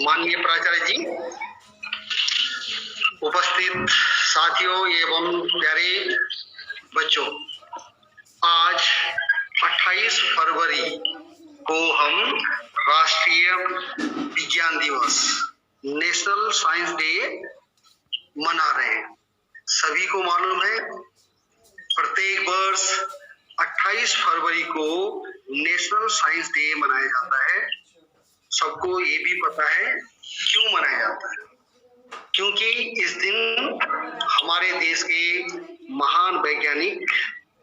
माननीय प्राचार्य जी, उपस्थित साथियों एवं प्यारे बच्चों, आज 28 फरवरी को हम राष्ट्रीय विज्ञान दिवस नेशनल साइंस डे मना रहे हैं। सभी को मालूम है प्रत्येक वर्ष 28 फरवरी को नेशनल साइंस डे मनाया जाता है। सबको ये भी पता है क्यों मनाया जाता है, क्योंकि इस दिन हमारे देश के महान वैज्ञानिक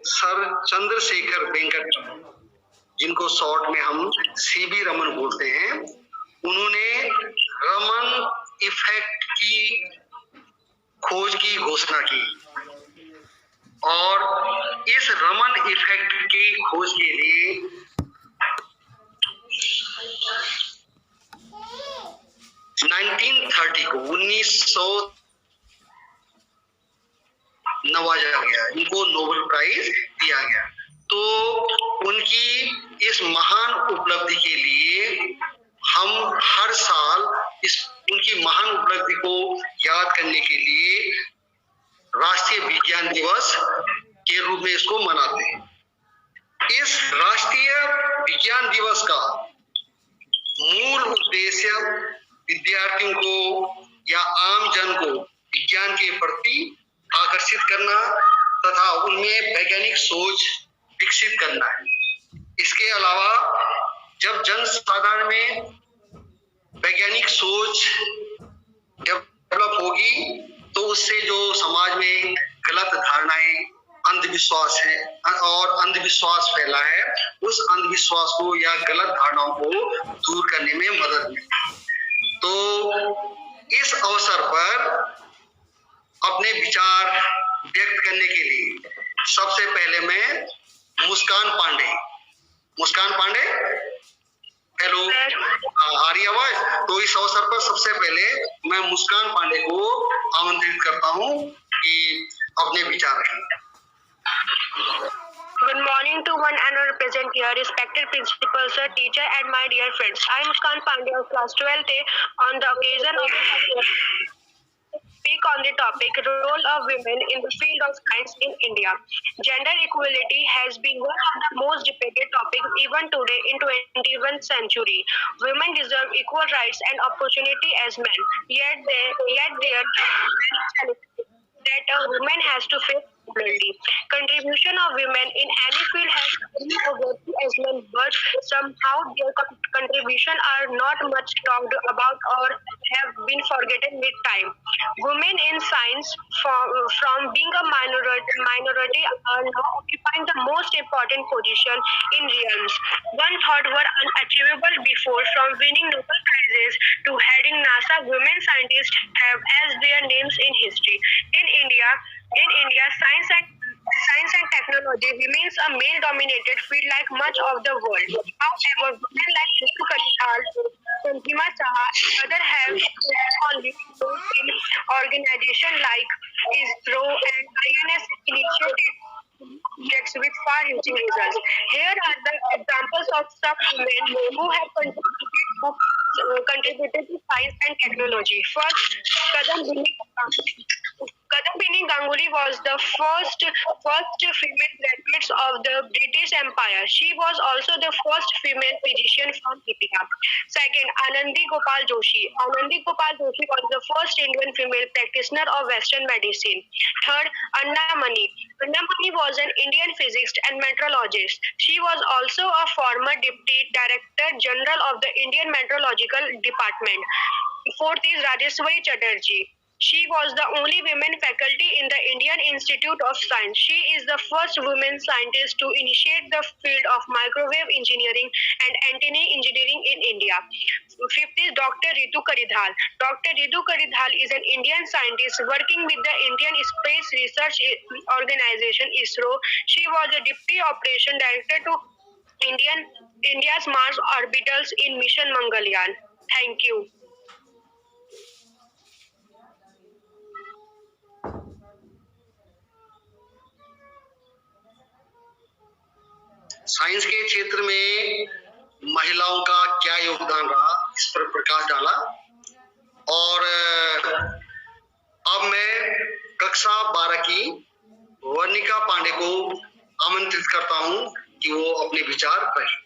सर चंद्रशेखर वेंकट, जिनको शॉर्ट में हम सीवी रमन बोलते हैं, उन्होंने रमन इफेक्ट की खोज की घोषणा की और इस रमन इफेक्ट की खोज के लिए 1930 को 1900 नवाजा गया, इनको नोबेल प्राइज दिया गया। तो उनकी इस महान उपलब्धि के लिए हम हर साल उनकी महान उपलब्धि को याद करने के लिए राष्ट्रीय विज्ञान दिवस के रूप में इसको मनाते हैं। इस राष्ट्रीय विज्ञान दिवस का मूल उद्देश्य विद्यार्थियों को या आम जन को विज्ञान के प्रति आकर्षित करना तथा उनमें वैज्ञानिक सोच विकसित करना है। इसके अलावा जब जन साधारण में वैज्ञानिक सोच डेवलप होगी तो उससे जो समाज में गलत धारणाएं, अंधविश्वास है और अंधविश्वास फैला है, उस अंधविश्वास को या गलत धारणाओं को दूर करने में मदद मिलेगी। तो इस अवसर पर अपने विचार व्यक्त करने के लिए सबसे पहले मैं मुस्कान पांडे, हेलो, आ रही आवाज? तो इस अवसर पर सबसे पहले मैं मुस्कान पांडे को आमंत्रित करता हूं कि अपने विचार रखें। Good morning to one and all present here, respected principal, sir, teacher, and my dear friends. I am Muskan Pandey of class 12A on the occasion of speak on the topic role of women in the field of science in India. Gender equality has been one of the most debated topics even today in 21st century. Women deserve equal rights and opportunity as men. Yet there are many challenges that a woman has to face regularly. Contribution of women in any field has been overlooked as men, but somehow their contribution are not much talked about or have been forgotten with time. Women in science, from being a minority, are now occupying the most important position in realms one thought were unachievable before. From winning Nobel Prizes to heading NASA, women scientists have as their names in history. In India, science and technology remains a male-dominated field like much of the world. However, women like Ritu Karidhar, Sanjima Saha, and others have only in organizations like ISRO and INS initiated projects with far-reaching results. Here are the examples of some women who have contributed to science and technology. First, Kadambini Ganguly was the first female graduate of the British Empire. She was also the first female physician from India. Second, Anandi Gopal Joshi. Anandi Gopal Joshi was the first Indian female practitioner of Western medicine. Third, Anna Mani. Anna Mani was an Indian physicist and meteorologist. She was also a former Deputy Director General of the Indian Meteorological Department. Fourth is Rajeshwari Chatterjee. She was the only women faculty in the Indian Institute of Science. She is the first woman scientist to initiate the field of microwave engineering and antenna engineering in India. Fifth is Dr. Ritu Karidhar. Dr. Ritu Karidhar is an Indian scientist working with the Indian Space Research Organization ISRO. She was the Deputy Operation Director to India's Mars orbitals in Mission Mangalyaan. Thank you. Science के क्षेत्र में महिलाओं का क्या योगदान रहा, इस पर प्रकाश डाला और अब मैं कक्षा 12 की वर्णिका पांडे को आमंत्रित करता हूं कि वो अपने विचार रखें।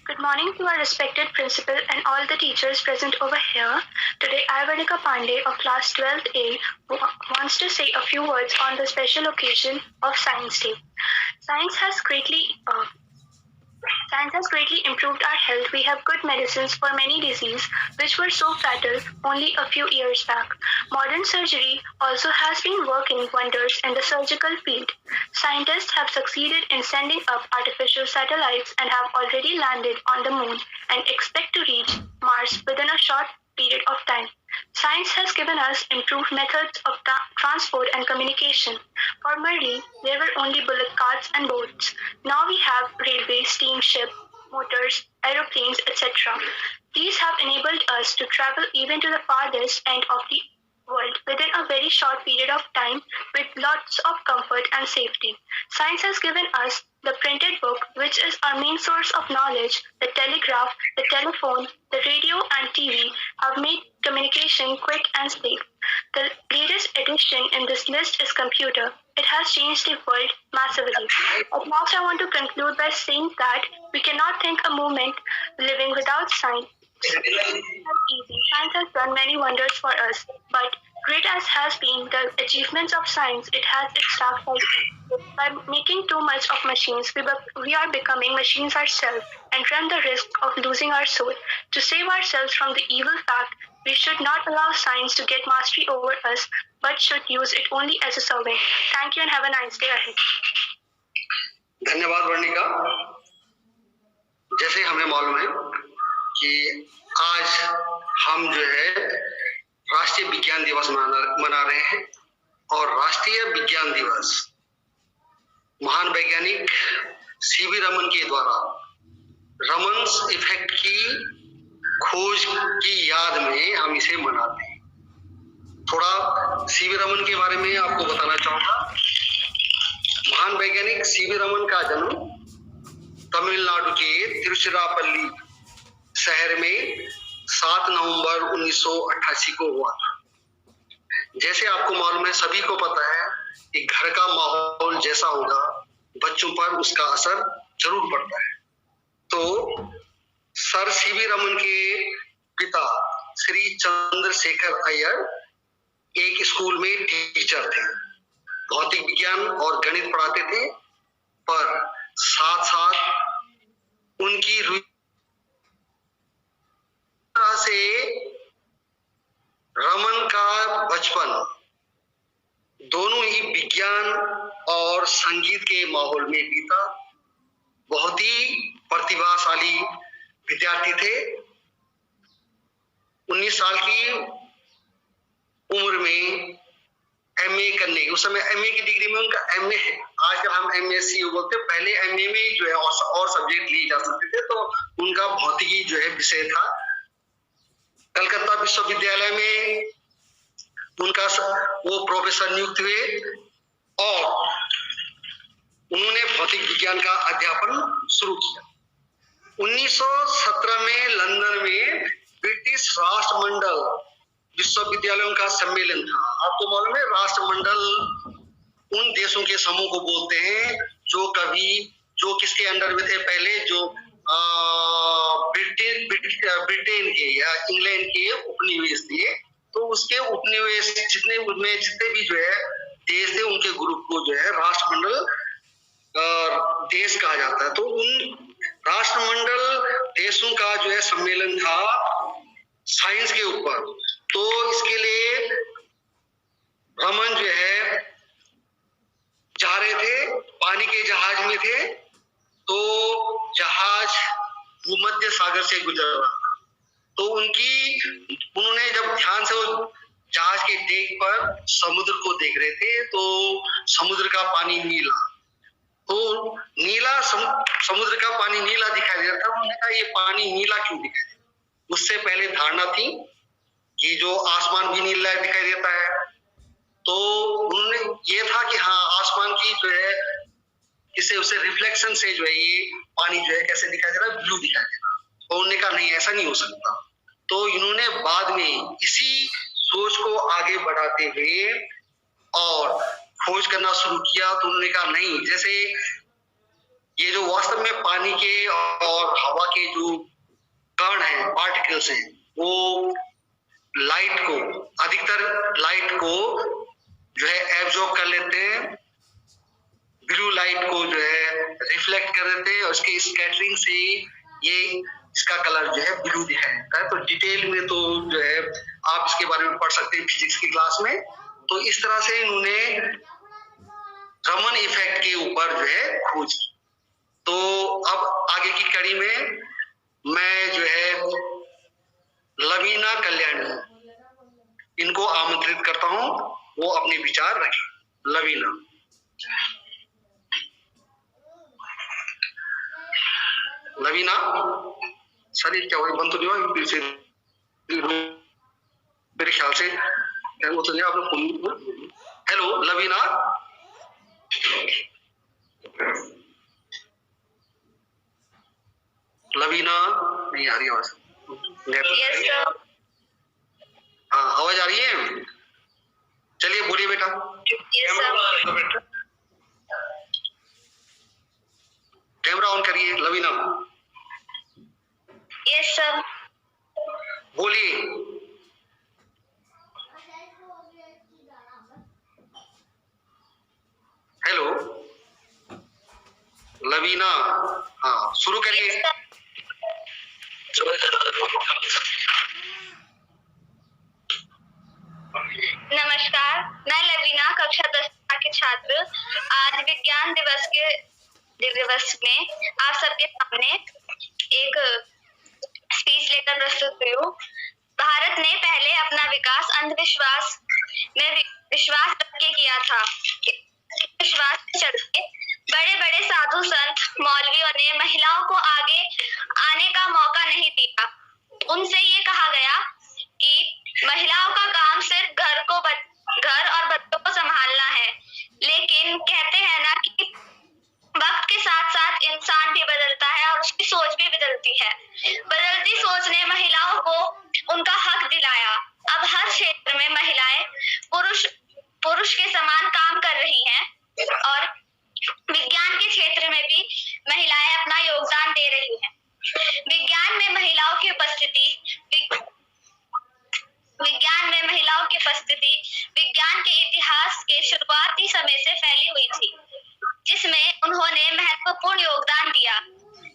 Good morning to our respected principal and all the teachers present over here. Today, I, Varnika Pandey of class 12th A, wants to say a few words on the special occasion of Science Day. Science has greatly improved our health. We have good medicines for many diseases which were so fatal only a few years back. Modern surgery also has been working wonders in the surgical field. Scientists have succeeded in sending up artificial satellites and have already landed on the moon and expect to reach Mars within a short period of time. Science has given us improved methods of transport and communication. Formerly, there were only bullock carts and boats. Now we have railways, steamship, motors, aeroplanes, etc. These have enabled us to travel even to the farthest end of the world within a very short period of time with lots of comfort and safety. Science has given us the printed book, which is our main source of knowledge. The telegraph, the telephone, the radio and TV have made communication quick and safe. The latest addition in this list is computer. It has changed the world massively. At last, I want to conclude by saying that we cannot think a moment living without science. It's not easy. Science has done many wonders for us, but great as has been the achievements of science, it has its dark side. By making too much of machines, we are becoming machines ourselves and run the risk of losing our soul. To save ourselves from the evil fact, we should not allow science to get mastery over us, but should use it only as a servant. Thank you and have a nice day ahead. धन्यवाद वर्णिका। जैसे हमें मालूम है कि आज हम जो है राष्ट्रीय विज्ञान दिवस मना रहे हैं और राष्ट्रीय विज्ञान दिवस महान वैज्ञानिक सीवी रमन के द्वारा रमन्स इफेक्ट की खोज की याद में हम इसे मनाते हैं। थोड़ा सीवी रमन के बारे में आपको बताना चाहूंगा। महान वैज्ञानिक सीवी रमन का जन्म तमिलनाडु के तिरुचिरापल्ली शहर में 7 नवंबर 1988 को हुआ था। जैसे आपको मालूम है, सभी को पता है कि घर का माहौल जैसा होगा बच्चों पर उसका असर जरूर पड़ता है। तो सर सीवी रमन के पिता श्री चंद्रशेखर अय्यर एक स्कूल में टीचर थे, भौतिक विज्ञान और गणित पढ़ाते थे, पर साथ साथ उनकी रुचि से रमन का बचपन दोनों ही विज्ञान और संगीत के माहौल में बीता। बहुत ही प्रतिभाशाली विद्यार्थी थे। 19 साल की उम्र में एमए करने की, उस समय एमए की डिग्री में उनका एमए है, आजकल हम एमएससी बोलते हैं, पहले एमए में जो है और सब्जेक्ट लिए जा सकते थे, तो उनका भौतिकी जो है विषय था। कलकत्ता विश्वविद्यालय में उनका वो प्रोफेसर नियुक्त हुए और उन्होंने भौतिक विज्ञान का अध्यापन शुरू किया। 1917 में लंदन में ब्रिटिश राष्ट्रमंडल विश्वविद्यालयों का सम्मेलन था। आपको मालूम है, राष्ट्रमंडल उन देशों के समूह को बोलते हैं जो किसके अंडर में थे पहले, जो ब्रिटेन के या इंग्लैंड के उपनिवेश थे, तो उसके उपनिवेश जितने भी जो है देश थे, उनके ग्रुप को जो है राष्ट्रमंडल देश कहा जाता है। तो उन राष्ट्रमंडल देशों का जो है सम्मेलन था साइंस के ऊपर। तो इसके लिए रमन जो है जा रहे थे, पानी के जहाज में थे, तो जहाज भूमध्य सागर से गुजर रहा था। तो उन्होंने जब ध्यान से वो जहाज के डेक पर समुद्र को देख रहे थे, तो समुद्र का पानी नीला, तो नीला समुद्र का पानी नीला दिखाई दे रहा था। उन्होंने कहा ये पानी नीला क्यों दिखाई दे रहा है? उससे पहले धारणा थी कि जो आसमान भी नीला दिखाई देता है, तो उन्होंने ये था कि हाँ, आसमान की जो है इससे उसे रिफ्लेक्शन से जो है ये पानी जो है कैसे दिखाई दे रहा है, ब्लू दिखाई दे रहा है। और उन्होंने कहा नहीं, ऐसा नहीं हो सकता। तो इन्होंने बाद में इसी सोच को आगे बढ़ाते हुए और खोज करना शुरू किया। तो उन्होंने कहा नहीं, जैसे ये जो वास्तव में पानी के और हवा के जो कण हैं, पार्टिकल्स हैं, वो लाइट को, अधिकतर लाइट को जो है एब्जॉर्ब कर लेते हैं, ब्लू लाइट को जो है रिफ्लेक्ट कर देते हैं, और उसके स्कैटरिंग से ये इसका कलर जो है ब्लू दिखाई देता है। तो डिटेल में तो जो है आप इसके बारे में पढ़ सकते हैं फिजिक्स की क्लास में। तो इस तरह से इन्होंने रमन इफेक्ट के ऊपर जो है खोज की। तो अब आगे की कड़ी में मैं जो है लवीना कल्याणी इनको आमंत्रित करता हूं, वो अपने विचार रखें। लवीना। लवीना, सर ये क्या हुआ, बंद तो नहीं हुआ फिर से? मेरे ख्याल से वो तो नहीं, आपने फोन। हेलो लवीना, लवीना नहीं आ रही आवाज? हाँ आवाज आ रही है? चलिए बोलिए बेटा। कैमरा ऑन करिए लवीना। Yes sir. बोलिए। हेलो लवीना, हाँ शुरू करिए। नमस्कार, मैं लवीना, कक्षा 10 के छात्र। आज विज्ञान दिवस में आप सबके सामने एक स्पीच लेकर प्रस्तुत हुई हूँ। भारत ने पहले अपना विकास अंधविश्वास में विश्वास रख के किया था। विश्वास के चलते बड़े बड़े साधु संत मौलवियों ने महिलाओं को आगे आने का मौका नहीं दिया। उनसे ये कहा गया कि महिलाओं का काम सिर्फ घर और बच्चों को संभालना है। लेकिन कहते हैं ना कि वक्त के साथ साथ इंसान भी बदलता है और उसकी सोच भी बदलती है। बदलती सोच ने महिलाओं को उनका हक दिलाया। अब हर क्षेत्र में महिलाएं पुरुष के समान काम कर रही हैं और विज्ञान के क्षेत्र में भी महिलाएं अपना योगदान दे रही हैं। विज्ञान में महिलाओं की उपस्थिति विज्ञान के इतिहास के शुरुआती समय से फैली हुई थी, जिसमें उन्होंने महत्वपूर्ण योगदान दिया।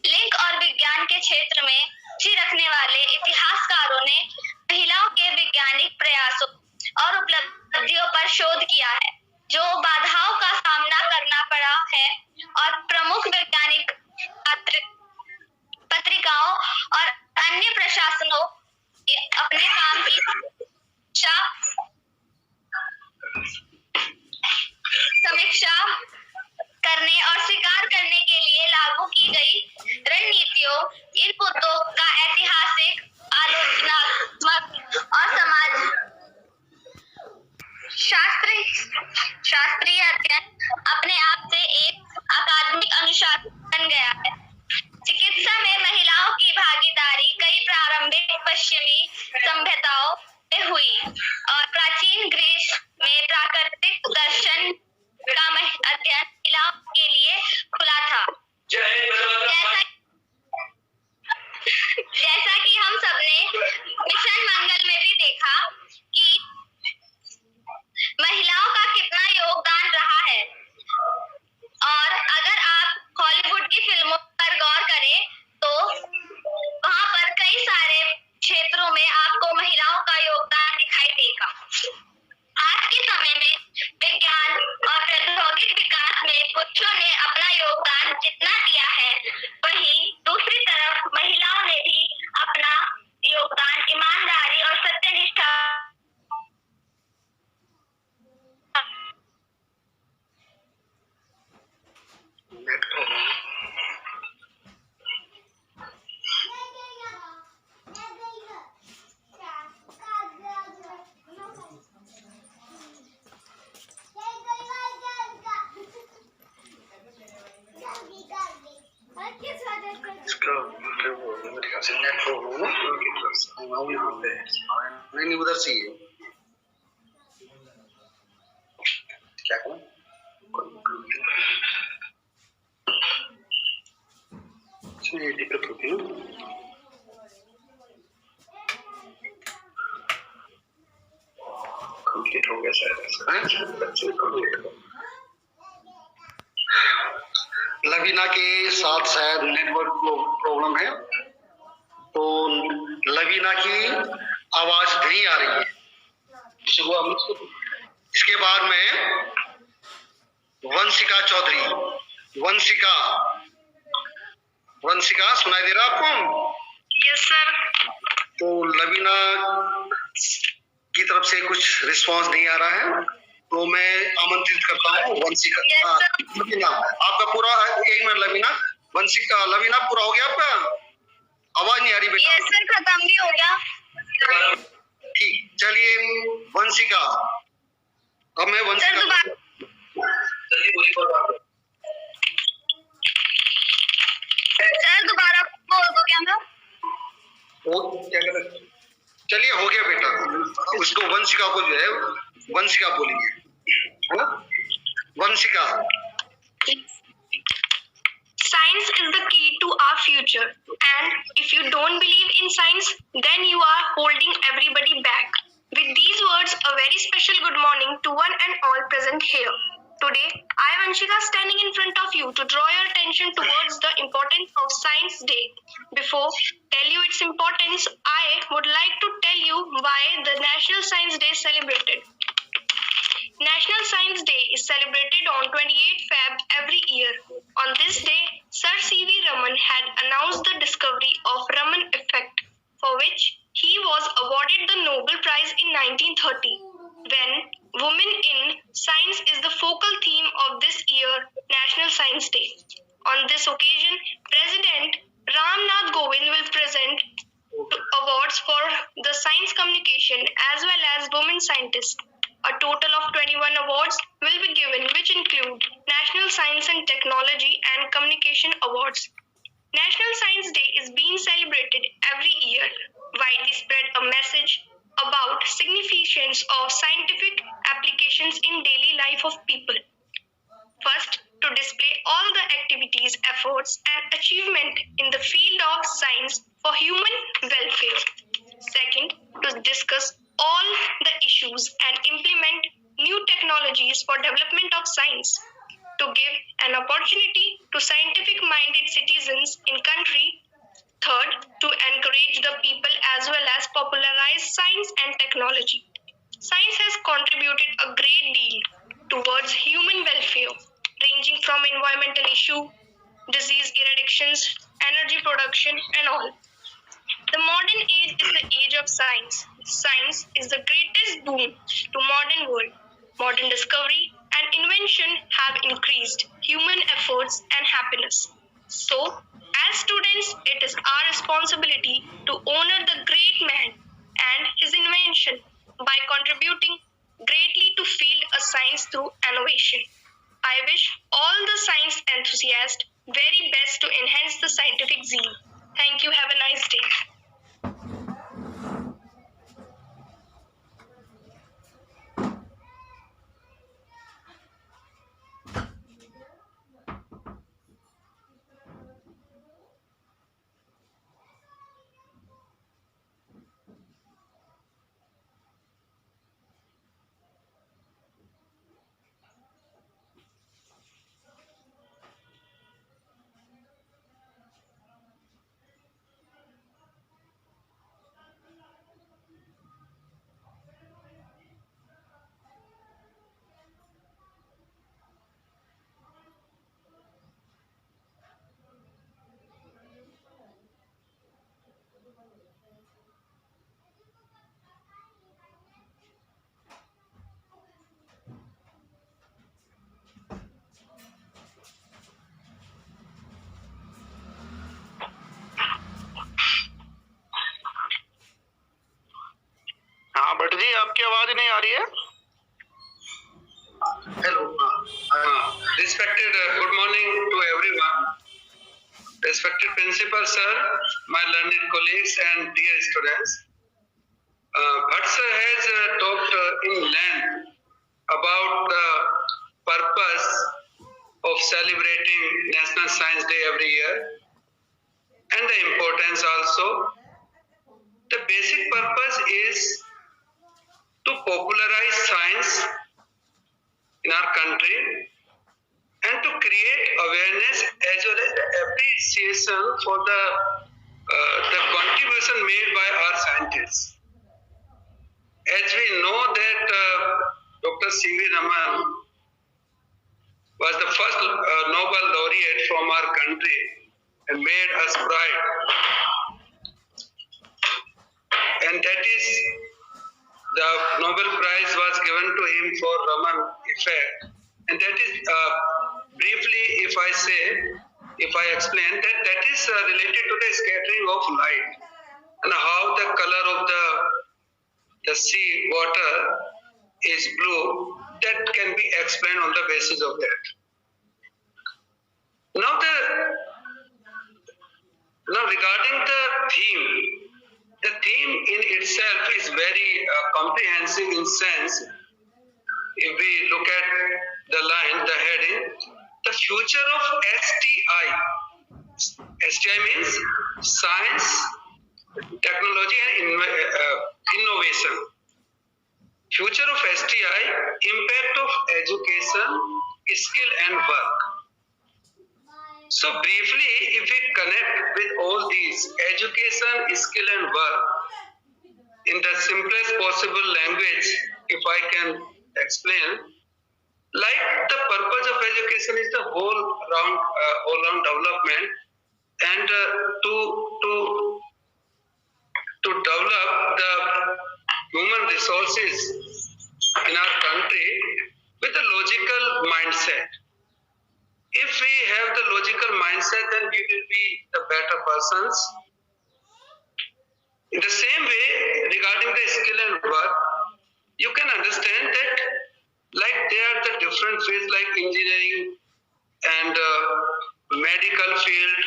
लिंग और विज्ञान के क्षेत्र में रुचि रखने वाले इतिहासकारों ने महिलाओं के वैज्ञानिक प्रयासों और उपलब्धियों पर शोध किया है, जो बाधाओं का सामना करना पड़ा है, और प्रमुख वैज्ञानिक पत्रिकाओं और अन्य प्रशासनों अपने काम की समीक्षा करने और स्वीकार करने के लिए लागू की गई रणनीतियों, इन मुद्दों का ऐतिहासिक, आलोचनात्मक और शास्त्रीय अध्ययन अपने आप से एक अकादमिक अनुशासन बन गया है। चिकित्सा में महिलाओं की भागीदारी कई प्रारंभिक पश्चिमी सभ्यताओं में हुई और प्राचीन ग्रीस में प्राकृतिक दर्शन का अध्ययन महिलाओं के लिए खुला था। अच्छा नेट प्रॉब्लम है उनकी तरफ से, नहीं उधर से ही है। क्या करूं? ये दिक्कत होती है। कंप्लीट हो गया शायद। लवीना के साथ शायद नेटवर्क प्रॉब्लम है, तो लवीना की आवाज नहीं आ रही है। इसके बाद में वंशिका चौधरी। वंशिका सुनाई दे रहा आपको? Yes sir. तो लवीना की तरफ से कुछ रिस्पांस नहीं आ रहा है, तो मैं आमंत्रित करता हूँ वंशिका। लवीना आपका पूरा 1 मिनट। लवीना पूरा हो गया आपका? आवाज नहीं आ रही बेटा? यस सर, खत्म भी हो गया। ठीक, चलिए वंशिका। अब मैं वंशिका सर दोबारा बोल दो क्या मैं? वो क्या कहते, चलिए हो गया बेटा। उसको वंशिका को जो है वंशिका बोलेंगे। Vanshika. Science is the key to our future, and if you don't believe in science, then you are holding everybody back. With these words, a very special good morning to one and all present here. Today, I, Vanshika, standing in front of you to draw your attention towards the importance of Science Day. Before tell you its importance, I would like to tell you why the National Science Day is celebrated. National Science Day is celebrated on 28 Feb every year. On this day, Sir C.V. Raman had announced the discovery of Raman effect, for which he was awarded the Nobel Prize in 1930. When Women in Science is the focal theme of this year National Science Day. On this occasion, President Ram Nath Kovind will present awards for the science communication as well as women scientists. A total of 21 awards will be given, which include National Science and Technology and Communication Awards. National Science Day is being celebrated every year, widely spread a message about significance of scientific applications in daily life of people. First, to display all the activities, efforts, and achievement in the field of science for human welfare. Second, to discuss all the issues and implement new technologies for development of science. To give an opportunity to scientific-minded citizens in country. Third, to encourage the people as well as popularize science and technology. Science has contributed a great deal towards human welfare, ranging from environmental issue, disease eradications, energy production, and all. The modern age is the age of science. Science is the greatest boon to modern world. Modern discovery and invention have increased human efforts and happiness. So, as students, it is our responsibility to honor the great man and his invention by contributing greatly to field a science through innovation. I wish all the science enthusiasts very best to enhance the scientific zeal. Thank you. Have a nice day. हाँ भट्ट जी, आपकी आवाज नहीं आ रही है। Hello. Respected good morning to everyone. respected principal sir, my learned colleagues and dear students, Bhatt sir has talked in length about the purpose of celebrating National Science Day every year and the importance also. The basic purpose is to popularize science in our country and to create awareness as well as the appreciation for the contribution made by our scientists. As we know that Dr. C.V. Raman was the first Nobel laureate from our country and made us proud. And that is the Nobel Prize was given to him for Raman effect. And that is briefly, if I explain that is related to the scattering of light and how the color of the sea water is blue. That can be explained on the basis of that. Now regarding the theme in itself is very comprehensive in sense. If we look at the line, the heading, the future of STI. STI means science, technology and innovation. Future of STI, impact of education, skill and work. So briefly, if we connect with all these, education, skill and work, in the simplest possible language, if I can explain, like the purpose of education is the whole round development and to develop the human resources in our country with a logical mindset. If we have the logical mindset, then we will be the better persons. In the same way, regarding the skill and work, you can understand that like there are the different fields like engineering and medical field,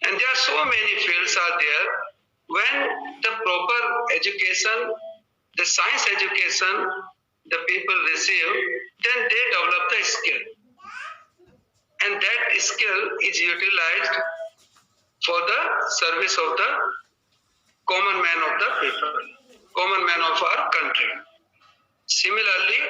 and there are so many fields are there. When the proper education, the science education, the people receive, then they develop the skill. And that skill is utilized for the service of the common man of the people, common man of our country. Similarly,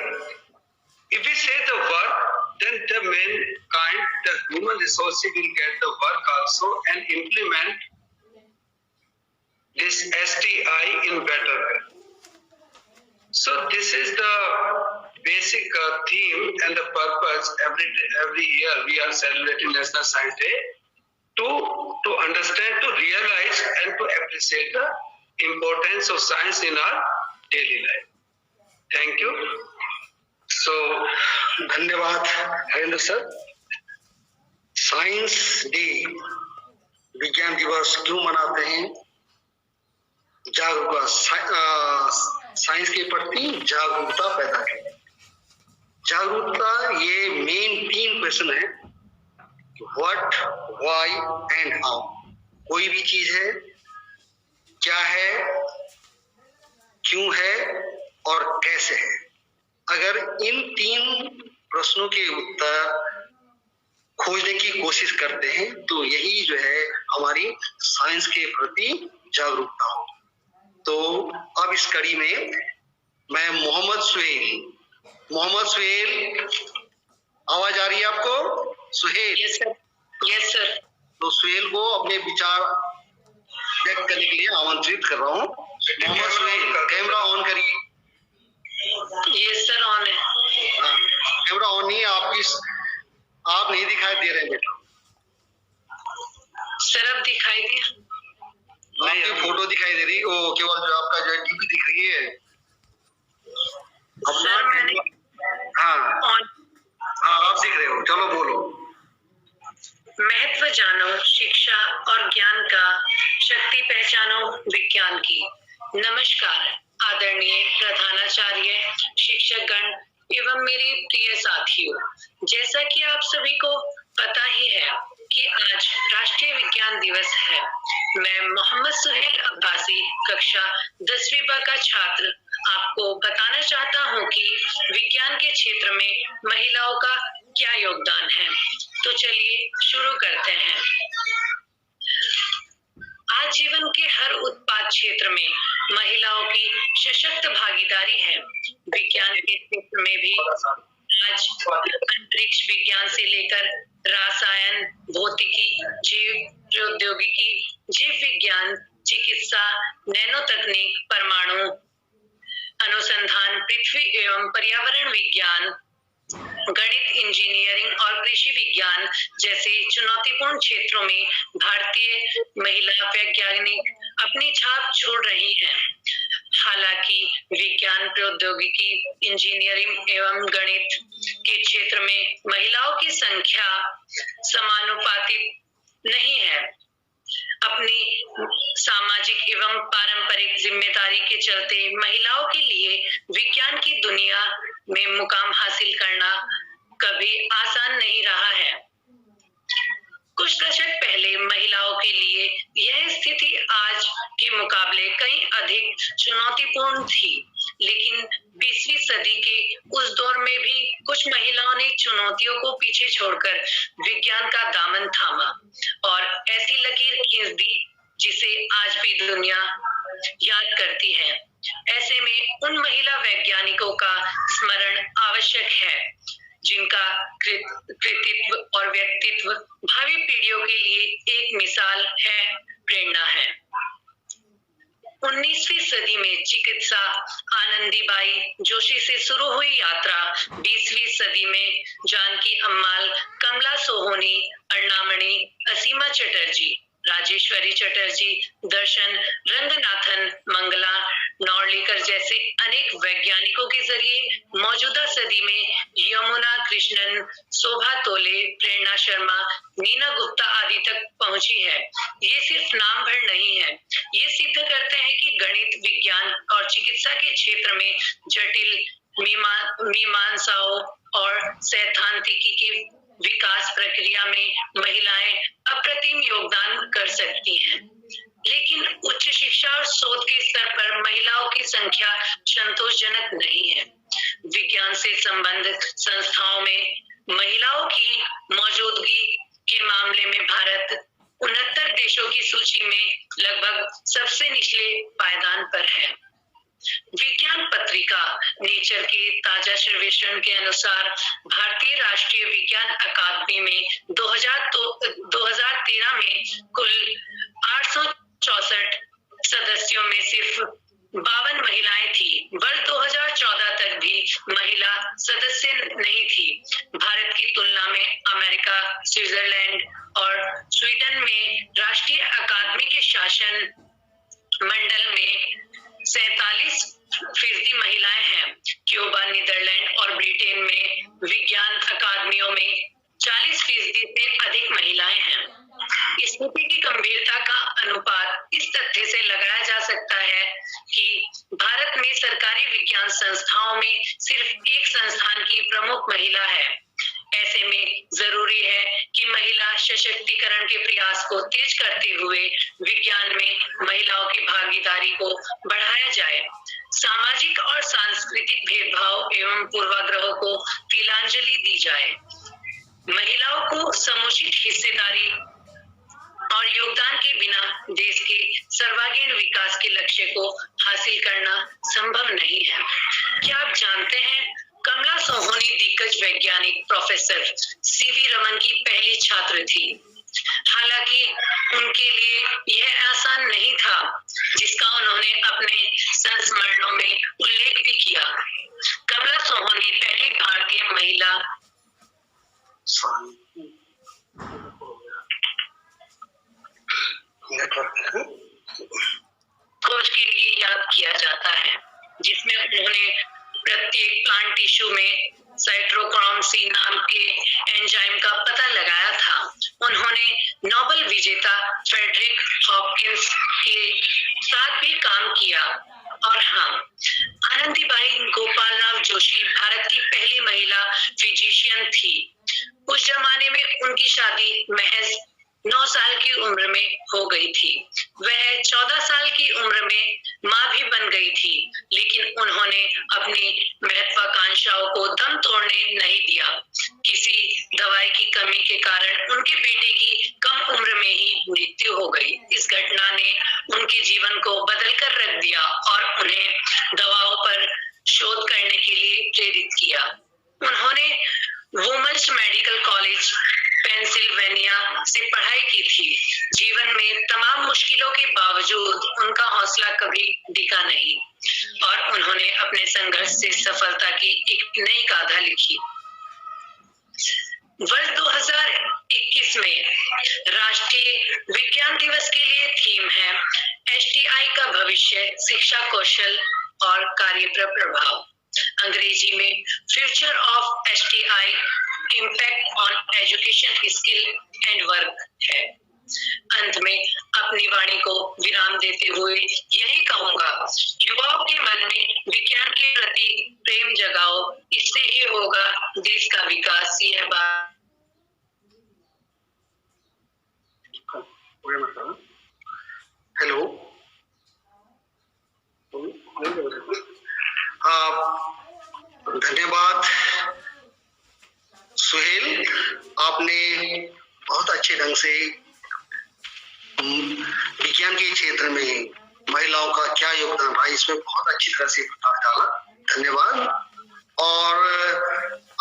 if we say the work, then the mankind, the human resources will get the work also and implement this STI in better way. So this is the basic theme and the purpose. Every year we are celebrating National Science Day to understand, to realize and to appreciate the importance of science in our daily life. Thank you. So, धन्यवाद Harendra sir. Science day, विज्ञान दिवस क्यों मनाते हैं? जागरूकता, science के प्रति जागरूकता पैदा करें। जागरूकता, ये मेन 3 क्वेश्चन है, व्हाट, व्हाई एंड हाउ। कोई भी चीज है, क्या है, क्यों है और कैसे है। अगर इन 3 प्रश्नों के उत्तर खोजने की कोशिश करते हैं तो यही जो है हमारी साइंस के प्रति जागरूकता हो। तो अब इस कड़ी में मैं मोहम्मद सुहेल, आवाज आ रही है आपको? Suhail? Yes sir, yes sir. तो सुहेल को अपने विचार व्यक्त करने के लिए आमंत्रित कर रहा हूँ। मोहम्मद सुहेल, कैमरा ऑन करिए। यस सर, ऑन है। कैमरा ऑन नहीं है, आप नहीं दिखाई दे रहे हैं बेटा। सर अब दिखाई दिया? आपकी फोटो दिखाई दे रही, वो केवल जो आपका जो डीपी दिख रही है। सर मैंने हाँ, आप दिख रहे हो, चलो बोलो। महत्व जानो शिक्षा और ज्ञान का, शक्ति पहचानो विज्ञान की। नमस्कार आदरणीय प्रधानाचार्य, शिक्षकगण एवं मेरे प्रिय साथियों। जैसा कि आप सभी को पता ही है कि आज राष्ट्रीय विज्ञान दिवस है। मैं मोहम्मद सुहेल अब्बासी, कक्षा 10वीं ब का छात्र, आपको बताना चाहता हूँ कि विज्ञान के क्षेत्र में महिलाओं का क्या योगदान है। तो चलिए शुरू करते हैं। आज जीवन के हर उत्पाद क्षेत्र में महिलाओं की सशक्त भागीदारी है। विज्ञान के क्षेत्र में भी आज अंतरिक्ष विज्ञान से लेकर रसायन, भौतिकी, जीव प्रौद्योगिकी, जीव विज्ञान, चिकित्सा, नैनो तकनीक, परमाणु अनुसंधान, पृथ्वी एवं पर्यावरण विज्ञान, गणित, इंजीनियरिंग और कृषि विज्ञान जैसे चुनौतीपूर्ण क्षेत्रों में भारतीय महिला वैज्ञानिक अपनी छाप छोड़ रही हैं। हालांकि विज्ञान, प्रौद्योगिकी, इंजीनियरिंग एवं गणित के क्षेत्र में महिलाओं की संख्या समानुपातिक नहीं है। अपनी सामाजिक एवं पारंपरिक जिम्मेदारी के चलते महिलाओं के लिए विज्ञान की दुनिया में मुकाम हासिल करना कभी आसान नहीं रहा है। कुछ दशक पहले महिलाओं के लिए यह स्थिति आज के मुकाबले कहीं अधिक चुनौतीपूर्ण थी, लेकिन 20वीं सदी के उस दौर में भी कुछ महिलाओं ने चुनौतियों को पीछे छोड़कर विज्ञान का दामन थामा और ऐसी लकीर खींच दी जिसे आज भी दुनिया याद करती है। ऐसे में उन महिला वैज्ञानिकों का स्मरण आवश्यक है जिनका कृतित्व और व्यक्तित्व भावी पीढ़ियों के लिए एक मिसाल है, प्रेरणा है। 19वीं सदी में चिकित्सा आनंदीबाई जोशी से शुरू हुई यात्रा 20वीं सदी में जानकी अम्माल, कमला सोहोनी, अण्णामणि, असीमा चटर्जी, राजेश्वरी चटर्जी, दर्शन रंगनाथन, मंगला नौर्लीकर जैसे अनेक वैज्ञानिकों के जरिए मौजूदा सदी में यमुना कृष्णन, शोभा तोले, प्रेरणा शर्मा, नीना गुप्ता आदि तक पहुंची है। ये सिर्फ नाम भर नहीं है, ये सिद्ध करते हैं कि गणित, विज्ञान और चिकित्सा के क्षेत्र में जटिल मीमांसाओं और सैद्धांतिकी की विकास प्रक्रिया में महिलाएं अप्रतिम योगदान कर सकती हैं। लेकिन उच्च शिक्षा और शोध के स्तर पर महिलाओं की संख्या संतोषजनक नहीं है। विज्ञान से संबंधित संस्थाओं में महिलाओं की मौजूदगी के मामले में भारत 69 देशों की सूची में लगभग सबसे निचले पायदान पर है। विज्ञान पत्रिका नेचर के ताजा सर्वेक्षण के अनुसार भारतीय राष्ट्रीय विज्ञान अकादमी में 2013 में कुल 864 सदस्यों में सिर्फ 52 महिलाएं थी। वर्ष 2014 तक भी महिला सदस्य नहीं थी। भारत की तुलना में अमेरिका, स्विट्जरलैंड और स्वीडन में राष्ट्रीय अकादमी के शासन मंडल में 47% महिलाएं हैं। क्यूबा, नीदरलैंड और ब्रिटेन में विज्ञान अकादमियों में 40% से अधिक महिलाएं हैं। स्थिति की गंभीरता का अनुपात इस तथ्य से लगाया जा सकता है कि भारत में सरकारी विज्ञान संस्थाओं में सिर्फ एक संस्थान की प्रमुख महिला है। ऐसे में जरूरी है कि महिला सशक्तिकरण के प्रयास को तेज करते हुए विज्ञान में महिलाओं की भागीदारी को बढ़ाया जाए। सामाजिक और सांस्कृतिक भेदभाव एवं पूर्वाग्रहों को तिलांजलि दी जाए। महिलाओं को समुचित हिस्सेदारी और योगदान के बिना देश के सर्वांगीण विकास के लक्ष्य को हासिल करना संभव नहीं है। क्या आप जानते हैं, कमला सोहोनी दिग्गज वैज्ञानिक प्रोफेसर सीवी रमन की पहली छात्र थी। हालांकि उनके लिए यह आसान नहीं था, जिसका उन्होंने अपने संस्मरणों में उल्लेख भी किया। कमला सोहोनी पहली भारतीय महिला खोज के लिए याद किया जाता है, जिसमें उन्होंने प्रत्येक प्लांट टिश्यू में साइटोक्रोम सी नाम के एंजाइम का पता लगाया था। उन्होंने नोबेल विजेता फ्रेडरिक हॉपकिंस के साथ भी काम किया। और हाँ, आनंदीबाई गोपालराव जोशी भारत की पहली महिला फिजिशियन थी। उस जमाने में उनकी शादी महज 9 साल की उम्र में हो गई थी। वह 14 साल की उम्र में माँ भी बन गई थी, लेकिन उन्होंने अपनी महत्वाकांक्षाओं को दम तोड़ने नहीं दिया। किसी दवाई की कमी के कारण उनके बेटे की कम उम्र में ही मृत्यु हो गई। इस घटना ने उनके जीवन को बदल कर रख दिया और उन्हें दवाओं पर शोध करने के लिए प्रेरित किया। उन्होंने वुमेन्स मेडिकल कॉलेज पेंसिल्वेनिया से पढ़ाई की थी। जीवन में तमाम मुश्किलों के बावजूद उनका हौसला कभी डिगा नहीं और उन्होंने अपने संघर्ष से सफलता की एक नई गाथा लिखी। वर्ष 2021 में राष्ट्रीय विज्ञान दिवस के लिए थीम है एसटीआई का भविष्य, शिक्षा कौशल और कार्य पर प्रभाव। अंग्रेजी में future of STI impact on education skill and work है। अंत में अपनी वाणी को विराम देते हुए यही कहूंगा, युवाओं के मन में विज्ञान के प्रति प्रेम जगाओ, इससे ही होगा देश का विकास। यह बात हेलो, धन्यवाद सुहेल, आपने बहुत अच्छे ढंग से विज्ञान के क्षेत्र में महिलाओं का क्या योगदान रहा इसमें बहुत अच्छी तरह से प्रकाश डाला। धन्यवाद। और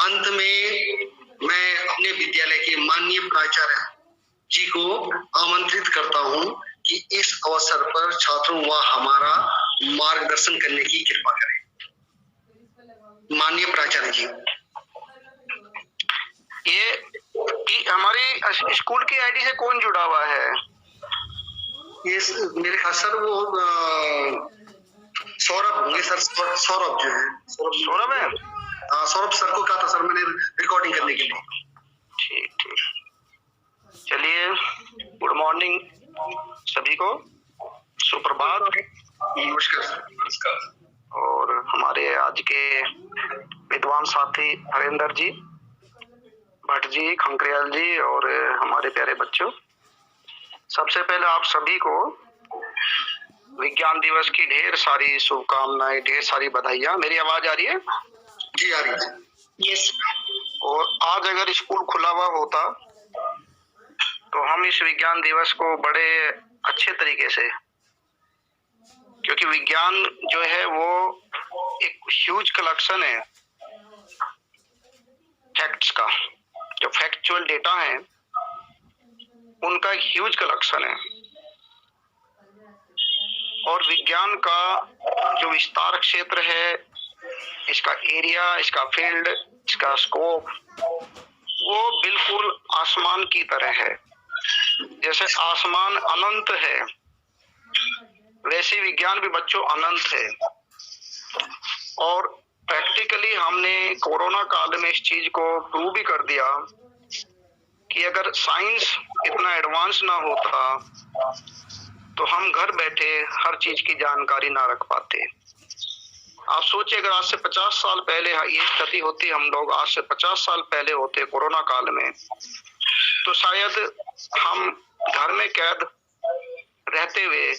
अंत में मैं अपने विद्यालय के माननीय प्राचार्य जी को आमंत्रित करता हूं कि इस अवसर पर छात्रों व हमारा मार्गदर्शन करने की कृपा करें। माननीय प्राचार्य जी। ये हमारी स्कूल की आईडी से कौन जुड़ा हुआ है? ये मेरे ख्याल सर वो सौरभ होंगे सर, सौरभ जो है। सौरभ है? हाँ, सौरभ सर को कहा था सर मैंने रिकॉर्डिंग करने के लिए। ठीक ठीक, चलिए, गुड मॉर्निंग सभी को, सुप्रभात। नमस्कार सर। नमस्कार। और हमारे आज के विद्वान साथी हरेंद्र जी, भट्ट जी, खंकरियाल जी और हमारे प्यारे बच्चों, सबसे पहले आप सभी को विज्ञान दिवस की ढेर सारी शुभकामनाएं, ढेर सारी बधाइयां। मेरी आवाज आ रही है? जी आ रही है। यस। और आज अगर स्कूल खुला हुआ होता तो हम इस विज्ञान दिवस को बड़े अच्छे तरीके से, क्योंकि विज्ञान जो है वो एक ह्यूज कलेक्शन है फैक्ट्स का, जो फैक्चुअल डेटा है उनका एक ह्यूज कलेक्शन है। और विज्ञान का जो विस्तार क्षेत्र है, इसका एरिया, इसका फील्ड, इसका स्कोप, वो बिल्कुल आसमान की तरह है। जैसे आसमान अनंत है, वैसे विज्ञान भी बच्चों अनंत है। और प्रैक्टिकली हमने कोरोना काल में इस चीज को प्रूव भी कर दिया कि अगर साइंस इतना एडवांस ना होता तो हम घर बैठे हर चीज की जानकारी ना रख पाते। आप सोचिए, अगर आज से 50 साल पहले ये स्थिति होती, हम लोग आज से 50 साल पहले होते कोरोना काल में, तो शायद हम घर में कैद रहते हुए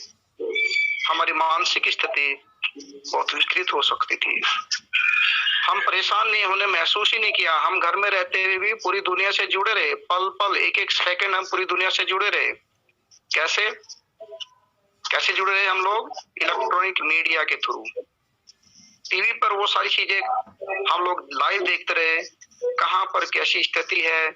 हमारी मानसिक स्थिति बहुत विकृत हो सकती थी। हम परेशान नहीं होने महसूस ही नहीं किया। हम घर में रहते हुए भी पूरी दुनिया से जुड़े रहे, पल पल, एक एक सेकंड हम पूरी दुनिया से जुड़े रहे। कैसे कैसे जुड़े रहे हम लोग? इलेक्ट्रॉनिक मीडिया के थ्रू। टीवी पर वो सारी चीजें हम लोग लाइव देखते रहे, कहाँ पर कैसी स्थिति है।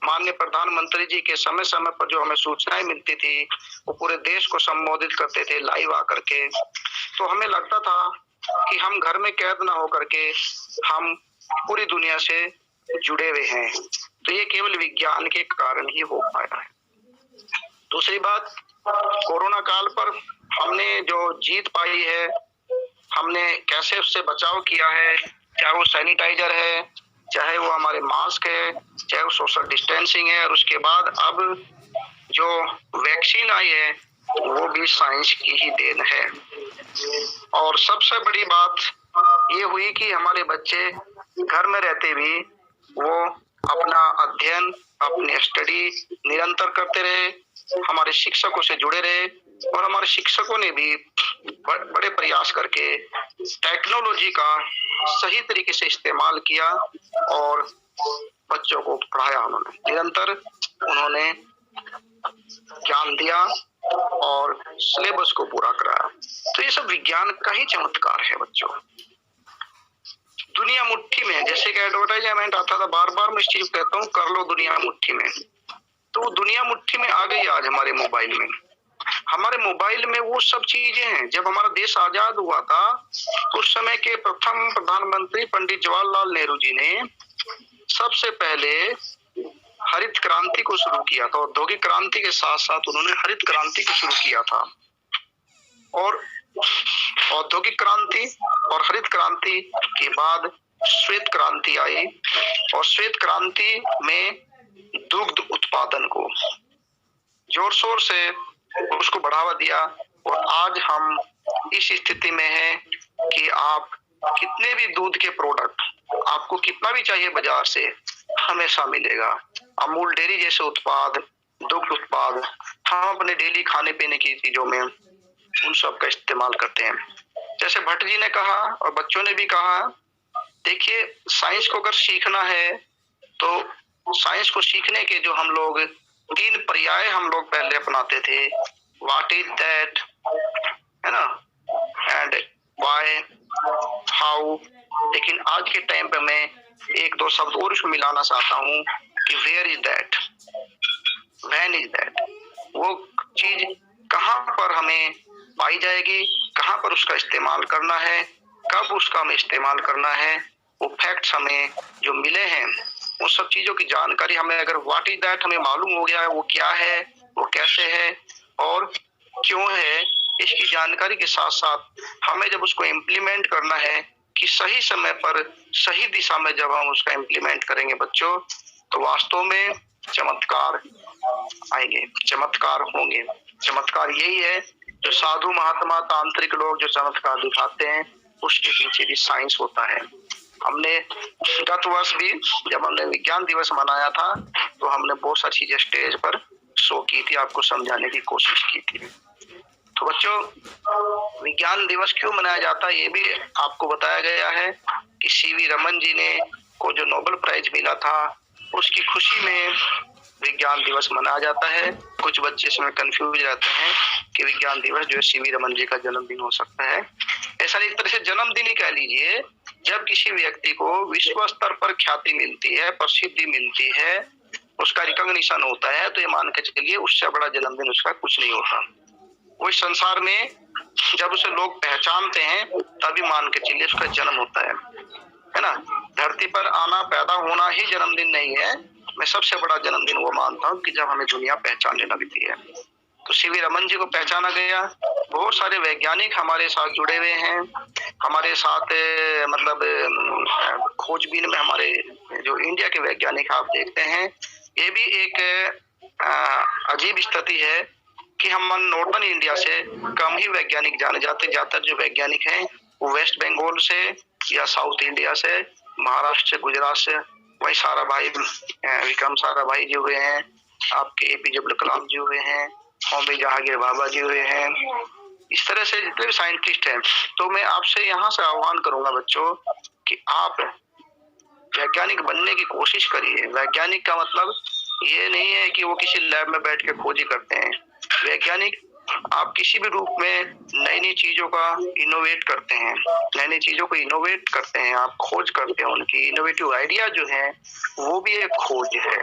माननीय प्रधानमंत्री जी के समय समय पर जो हमें सूचनाएं मिलती थी, वो पूरे देश को संबोधित करते थे लाइव आकर के। तो हमें लगता था कि हम घर में कैद ना होकर के हम पूरी दुनिया से जुड़े हुए हैं। तो ये केवल विज्ञान के कारण ही हो पाया है। दूसरी बात, कोरोना काल पर हमने जो जीत पाई है, हमने कैसे उससे बचाव किया है, चाहे वो सैनिटाइजर है, चाहे वो हमारे मास्क है, चाहे वो सोशल डिस्टेंसिंग है, और उसके बाद अब जो वैक्सीन आई है वो भी साइंस की ही देन है। और सबसे बड़ी बात ये हुई कि हमारे बच्चे घर में रहते भी वो अपना अध्ययन, अपनी स्टडी निरंतर करते रहे, हमारे शिक्षकों से जुड़े रहे और हमारे शिक्षकों ने भी बड़े प्रयास करके टेक्नोलॉजी का सही तरीके से इस्तेमाल किया और बच्चों को पढ़ाया। उन्होंने निरंतर उन्होंने ज्ञान दिया और सिलेबस को पूरा कराया। तो ये सब विज्ञान का ही चमत्कार है बच्चों। दुनिया मुट्ठी में, जैसे कि एडवर्टाइजमेंट आता था, बार बार मैं इस चीज कहता हूँ, कर लो दुनिया मुट्ठी में। तो वो दुनिया मुट्ठी में आ गई आज हमारे मोबाइल में। हमारे मोबाइल में वो सब चीजें हैं। जब हमारा देश आजाद हुआ था उस समय के प्रथम प्रधानमंत्री पंडित जवाहरलाल नेहरू जी ने सबसे पहले हरित क्रांति को शुरू किया था। औद्योगिक क्रांति के साथ साथ उन्होंने हरित क्रांति को शुरू किया था और औद्योगिक क्रांति और हरित क्रांति के बाद श्वेत क्रांति आई और श्वेत क्रांति में दुग्ध उत्पादन को जोर शोर से उसको बढ़ावा दिया और आज हम इस स्थिति में हैं कि आप कितने भी दूध के प्रोडक्ट, आपको कितना भी चाहिए बाजार से, हमेशा मिलेगा। अमूल डेयरी जैसे उत्पाद, दुग्ध उत्पाद हम अपने डेली खाने पीने की चीजों में उन सब का इस्तेमाल करते हैं। जैसे भट्ट जी ने कहा और बच्चों ने भी कहा, देखिए साइंस को अगर सीखना है तो साइंस को सीखने के जो हम लोग 3 पर्याय हम लोग पहले अपनाते थे, व्हाट इज दैट, है ना, एंड व्हाई, हाउ। लेकिन आज के टाइम पे मैं 1-2 शब्द और उसमें मिलाना चाहता हूँ कि where is that, when is that. वो चीज कहाँ पर हमें पाई जाएगी, कहाँ पर उसका इस्तेमाल करना है, कब उसका हमें इस्तेमाल करना है, वो फैक्ट्स हमें जो मिले हैं उन सब चीजों की जानकारी हमें, अगर व्हाट इज दैट हमें मालूम हो गया है, वो क्या है, वो कैसे है और क्यों है, इसकी जानकारी के साथ साथ हमें जब उसको इम्प्लीमेंट करना है कि सही समय पर सही दिशा में जब हम उसका इम्प्लीमेंट करेंगे बच्चों, तो वास्तव में चमत्कार आएंगे, चमत्कार होंगे। चमत्कार यही है जो साधु महात्मा तांत्रिक लोग जो चमत्कार दिखाते हैं, उसके पीछे भी साइंस होता है। हमने गत वर्ष भी जब हमने विज्ञान दिवस मनाया था तो हमने बहुत सारी चीजें स्टेज पर शो की थी, आपको समझाने की कोशिश की थी। तो बच्चों विज्ञान दिवस क्यों मनाया जाता है ये भी आपको बताया गया है कि सीवी रमन जी ने को जो नोबेल प्राइज मिला था उसकी खुशी में विज्ञान दिवस मनाया जाता है। कुछ बच्चे इसमें कंफ्यूज रहते हैं कि विज्ञान दिवस जो है सीवी रमन जी का जन्मदिन हो सकता है। ऐसा एक तरह से जन्मदिन ही कह लीजिए। जब किसी व्यक्ति को विश्व स्तर पर ख्याति मिलती है, प्रसिद्धि मिलती है, उसका रिकॉग्निशन होता है, तो ये मान के चलिए उससे बड़ा जन्मदिन उसका कुछ नहीं होता। वो इस संसार में जब उसे लोग पहचानते हैं तभी मान के चलिए उसका जन्म होता है ना। धरती पर आना, पैदा होना ही जन्मदिन नहीं है। मैं सबसे बड़ा जन्मदिन वो मानता हूँ कि जब हमें दुनिया पहचानने लगती है। तो सीवी रमन जी को पहचाना गया। बहुत सारे वैज्ञानिक हमारे साथ जुड़े हुए हैं, हमारे साथ मतलब खोजबीन में हमारे जो इंडिया के वैज्ञानिक आप देखते हैं, ये भी एक अजीब स्थिति है कि हम नॉर्दर्न इंडिया से कम ही वैज्ञानिक जाने जाते। ज्यादातर जो वैज्ञानिक हैं वो वेस्ट बंगाल से या साउथ इंडिया से, महाराष्ट्र से, गुजरात से, वही सारा भाई विक्रम सारा भाई जी हुए हैं, आपके एपीजे अब्दुल कलाम जी हुए हैं, होमी जहांगीर बाबा जी हुए हैं। इस तरह से जितने भी साइंटिस्ट हैं, तो मैं आपसे यहाँ से आह्वान करूंगा बच्चों कि आप वैज्ञानिक बनने की कोशिश करिए। वैज्ञानिक का मतलब ये नहीं है कि वो किसी लैब में बैठ के खोज करते हैं। वैज्ञानिक आप किसी भी रूप में नई नई चीजों का इनोवेट करते हैं, नई नई चीजों को इनोवेट करते हैं, आप खोज करते हैं। उनकी इनोवेटिव आइडिया जो है वो भी एक खोज है।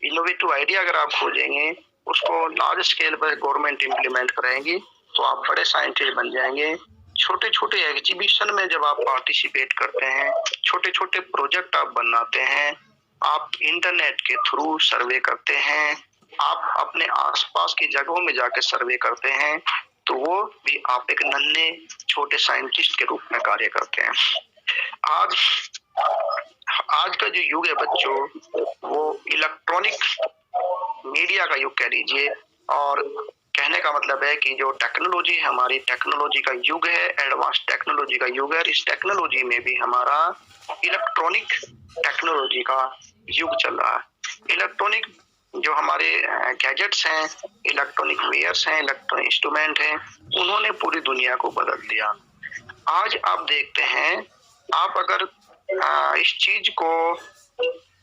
इनोवेटिव आइडिया अगर आप खोजेंगे, उसको लार्ज स्केल पर गवर्नमेंट इम्प्लीमेंट कराएंगी, तो आप बड़े साइंटिस्ट बन जाएंगे। छोटे छोटे एग्जीबिशन में जब आप पार्टिसिपेट करते हैं, छोटे छोटे प्रोजेक्ट आप बनाते हैं, आप इंटरनेट के थ्रू सर्वे करते हैं, आप अपने आसपास की जगहों में जाकर सर्वे करते हैं, तो वो भी आप एक नन्हे छोटे साइंटिस्ट के रूप में कार्य करते हैं। आज का जो युग है बच्चों, वो इलेक्ट्रॉनिक मीडिया का युग कह लीजिए, और कहने कहने का मतलब है कि जो टेक्नोलॉजी है, हमारी टेक्नोलॉजी का युग है, एडवांस टेक्नोलॉजी का युग है। इस टेक्नोलॉजी में भी हमारा इलेक्ट्रॉनिक टेक्नोलॉजी का युग चल रहा है। इलेक्ट्रॉनिक जो हमारे गैजेट्स हैं, इलेक्ट्रॉनिक वेयर्स हैं, इलेक्ट्रॉनिक इंस्ट्रूमेंट हैं, उन्होंने पूरी दुनिया को बदल दिया। आज आप देखते हैं, आप अगर इस चीज को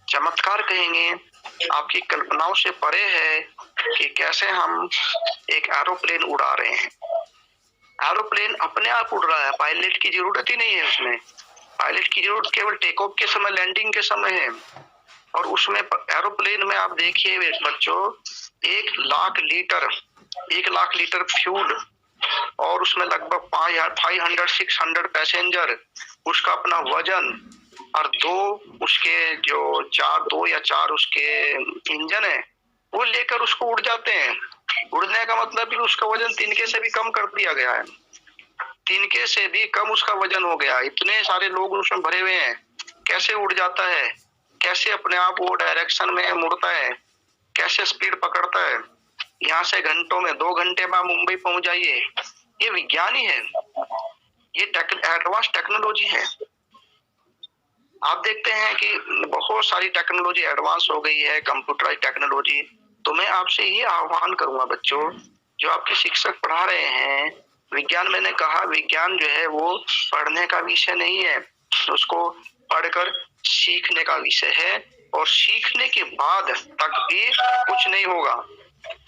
चमत्कार कहेंगे, आपकी कल्पनाओं से परे है कि कैसे हम एक एरोप्लेन उड़ा रहे हैं। एरोप्लेन अपने आप उड़ रहा है, पायलट की जरूरत ही नहीं है उसमें। पायलट की जरूरत केवल टेक ऑफ के समय, लैंडिंग के समय है। और उसमें एरोप्लेन में आप देखिए बच्चों, 1 लाख लीटर फ्यूल, और उसमें लगभग 500-600 पैसेंजर, उसका अपना वजन, और 2 या 4 उसके इंजन है, वो लेकर उसको उड़ जाते हैं। उड़ने का मतलब कि उसका वजन तिनके से भी कम कर दिया गया है, तिनके से भी कम उसका वजन हो गया। इतने सारे लोग उसमें भरे हुए हैं, कैसे उड़ जाता है, कैसे अपने आप वो डायरेक्शन में मुड़ता है, कैसे स्पीड पकड़ता है। यहाँ से घंटों में 2 घंटे में मुंबई पहुंच जाइए। ये विज्ञान ही है, ये एडवांस टेक्नोलॉजी है। आप देखते हैं कि बहुत सारी टेक्नोलॉजी एडवांस हो गई है, कंप्यूटराइज टेक्नोलॉजी। तो मैं आपसे ये आह्वान करूंगा बच्चों, जो आपके शिक्षक पढ़ा रहे हैं विज्ञान, मैंने कहा विज्ञान जो है वो पढ़ने का विषय नहीं है, उसको पढ़कर सीखने का विषय है। और सीखने के बाद तक भी कुछ नहीं होगा।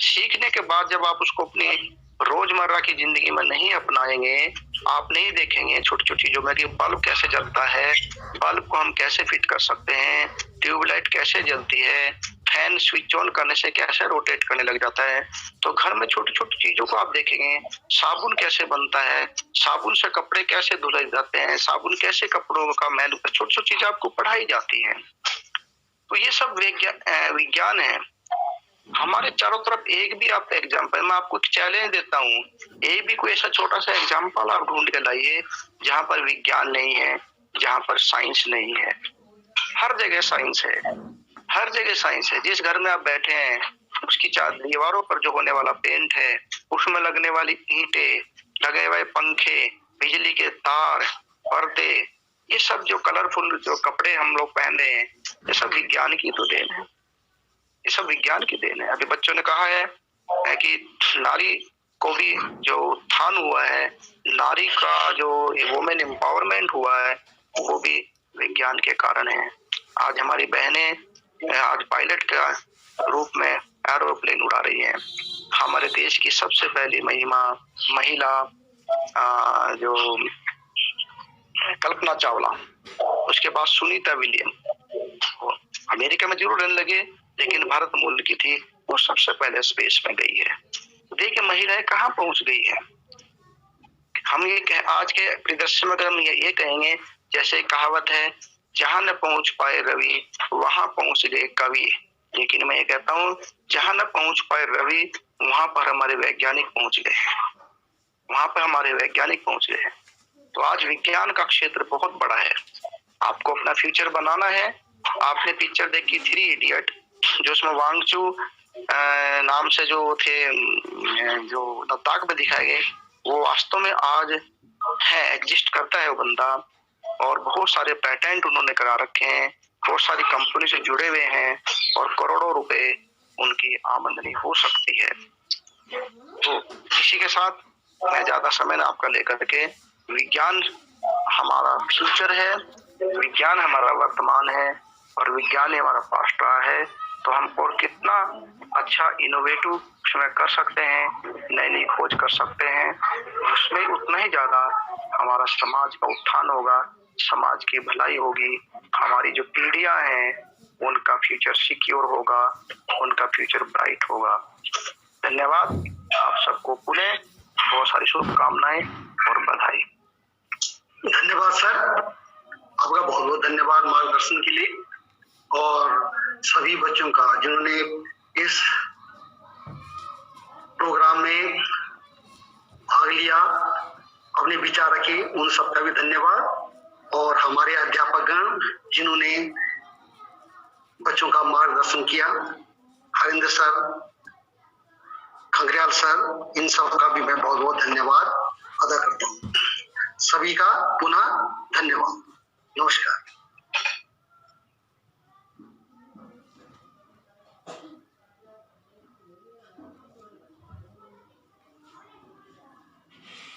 सीखने के बाद जब आप उसको अपनी रोजमर्रा की जिंदगी में नहीं अपनाएंगे, आप नहीं देखेंगे छोटी छोटी चीजों में कि बल्ब कैसे जलता है, बल्ब को हम कैसे फिट कर सकते हैं, ट्यूबलाइट कैसे जलती है, फैन स्विच ऑन करने से कैसे रोटेट करने लग जाता है। तो घर में छोटी छोटी चीजों को आप देखेंगे, साबुन कैसे बनता है, साबुन से कपड़े कैसे धुले जाते हैं, साबुन कैसे कपड़ों का मैल, छोटी छोटी चीजें आपको पढ़ाई जाती है। तो ये सब विज्ञान है। हमारे चारों तरफ एक भी आप एग्जाम्पल, मैं आपको चैलेंज देता हूँ, एक भी कोई ऐसा छोटा सा एग्जाम्पल आप ढूंढ के लाइए जहाँ पर विज्ञान नहीं है, जहाँ पर साइंस नहीं है। हर जगह साइंस है, हर जगह साइंस है। जिस घर में आप बैठे हैं उसकी दीवारों पर जो होने वाला पेंट है, उसमें लगने वाली ईंटें, लगे हुए पंखे, बिजली के तार, पर्दे, ये सब जो कलरफुल जो कपड़े हम लोग पहन रहे हैं, ये सब विज्ञान की तो देन है, ये सब विज्ञान की देन है। अभी बच्चों ने कहा है कि नारी को भी जो उत्थान हुआ है, नारी का जो वुमेन एम्पावरमेंट हुआ है, वो भी विज्ञान के कारण है। आज हमारी बहनें आज पायलट का रूप में एरोप्लेन उड़ा रही हैं। हमारे देश की सबसे पहली महिला जो कल्पना चावला, उसके बाद सुनीता विलियम, अमेरिका में जरूर रहने लगे लेकिन भारत मूल की थी, वो सबसे पहले स्पेस में गई है। देखिए महिलाएं कहाँ पहुंच गई है। हम ये आज के परिदृश्य में हम ये कहेंगे, जैसे कहावत है, जहां न पहुंच पाए रवि वहां पहुंच गए कवि। लेकिन मैं ये कहता हूँ, जहां न पहुंच पाए रवि वहां पर हमारे वैज्ञानिक पहुंच गए, वहां पर हमारे वैज्ञानिक पहुंच गए। तो आज विज्ञान का क्षेत्र बहुत बड़ा है। आपको अपना फ्यूचर बनाना है। आपने पिक्चर देखी 3 इडियट, जो उसमें वांगचू नाम से जो थे, जो लद्दाख में दिखाए गए, वो वास्तव में आज है, एग्जिस्ट करता है वो बंदा। और बहुत सारे पेटेंट उन्होंने करा रखे हैं, बहुत सारी कंपनी से जुड़े हुए हैं, और करोड़ों रुपए उनकी आमदनी हो सकती है। तो इसी के साथ मैं ज्यादा समय ना आपका लेकर के, विज्ञान हमारा फ्यूचर है, विज्ञान हमारा वर्तमान है, और विज्ञान ही हमारा पास्ट रहा है। तो हम और कितना अच्छा इनोवेटिव उसमें कर सकते हैं, नई नई खोज कर सकते हैं, उसमें उतना ही ज्यादा हमारा समाज का उत्थान होगा, समाज की भलाई होगी, हमारी जो पीढ़ियां हैं उनका फ्यूचर सिक्योर होगा, उनका फ्यूचर ब्राइट होगा। धन्यवाद। आप सबको पुनः बहुत सारी शुभकामनाएं और बधाई। धन्यवाद सर, आपका बहुत बहुत धन्यवाद मार्गदर्शन के लिए, और सभी बच्चों का जिन्होंने इस प्रोग्राम में भाग लिया, अपने विचार रखे, उन सबका भी धन्यवाद। और हमारे अध्यापकगण जिन्होंने बच्चों का मार्गदर्शन किया, हरिंद्र सर, अंग्रियाल सर, इन सब का भी मैं बहुत बहुत धन्यवाद अदा करता हूँ। सभी का पुनः धन्यवाद। नमस्कार।